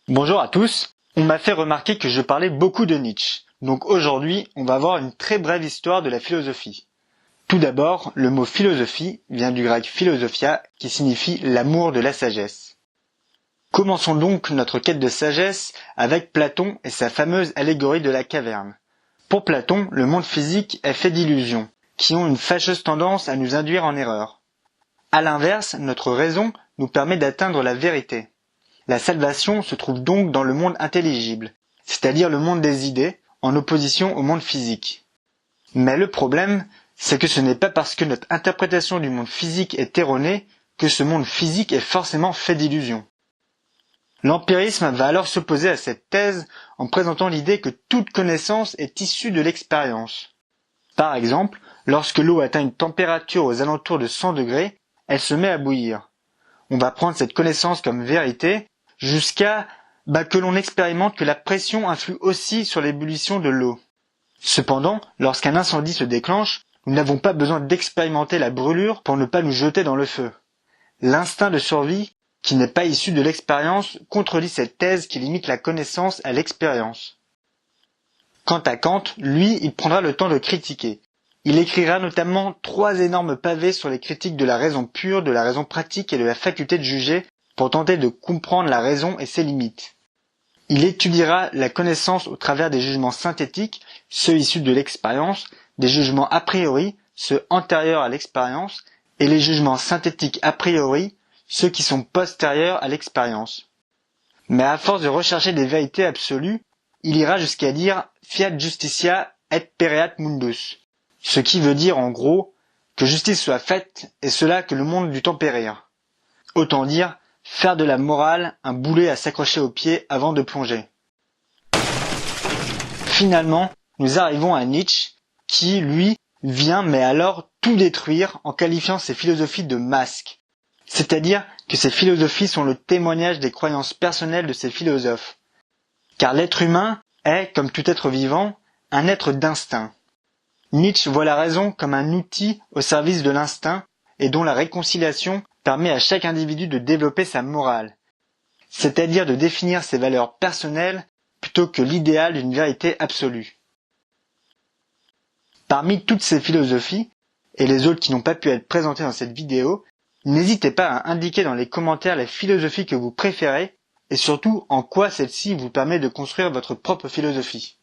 Bonjour à tous, on m'a fait remarquer que je parlais beaucoup de Nietzsche, donc aujourd'hui on va voir une très brève histoire de la philosophie. Tout d'abord, le mot philosophie vient du grec philosophia qui signifie l'amour de la sagesse. Commençons donc notre quête de sagesse avec Platon et sa fameuse allégorie de la caverne. Pour Platon, le monde physique est fait d'illusions, qui ont une fâcheuse tendance à nous induire en erreur. À l'inverse, notre raison nous permet d'atteindre la vérité. La salvation se trouve donc dans le monde intelligible, c'est-à-dire le monde des idées, en opposition au monde physique. Mais le problème, c'est que ce n'est pas parce que notre interprétation du monde physique est erronée que ce monde physique est forcément fait d'illusions. L'empirisme va alors s'opposer à cette thèse en présentant l'idée que toute connaissance est issue de l'expérience. Par exemple, lorsque l'eau atteint une température aux alentours de 100 degrés, elle se met à bouillir. On va prendre cette connaissance comme vérité jusqu'à que l'on expérimente que la pression influe aussi sur l'ébullition de l'eau. Cependant, lorsqu'un incendie se déclenche, nous n'avons pas besoin d'expérimenter la brûlure pour ne pas nous jeter dans le feu. L'instinct de survie, qui n'est pas issu de l'expérience, contredit cette thèse qui limite la connaissance à l'expérience. Quant à Kant, lui, il prendra le temps de critiquer. Il écrira notamment 3 énormes pavés sur les critiques de la raison pure, de la raison pratique et de la faculté de juger pour tenter de comprendre la raison et ses limites. Il étudiera la connaissance au travers des jugements synthétiques, ceux issus de l'expérience, des jugements a priori, ceux antérieurs à l'expérience, et les jugements synthétiques a priori, ceux qui sont postérieurs à l'expérience. Mais à force de rechercher des vérités absolues, il ira jusqu'à dire fiat justitia et pereat mundus, ce qui veut dire en gros que justice soit faite et cela que le monde dût en périr. Autant dire faire de la morale un boulet à s'accrocher aux pieds avant de plonger. Finalement, nous arrivons à Nietzsche qui, lui, vient mais alors tout détruire en qualifiant ses philosophies de masques. C'est-à-dire que ces philosophies sont le témoignage des croyances personnelles de ces philosophes. Car l'être humain est, comme tout être vivant, un être d'instinct. Nietzsche voit la raison comme un outil au service de l'instinct et dont la réconciliation permet à chaque individu de développer sa morale, c'est-à-dire de définir ses valeurs personnelles plutôt que l'idéal d'une vérité absolue. Parmi toutes ces philosophies, et les autres qui n'ont pas pu être présentées dans cette vidéo, n'hésitez pas à indiquer dans les commentaires les philosophies que vous préférez et surtout en quoi celle-ci vous permet de construire votre propre philosophie.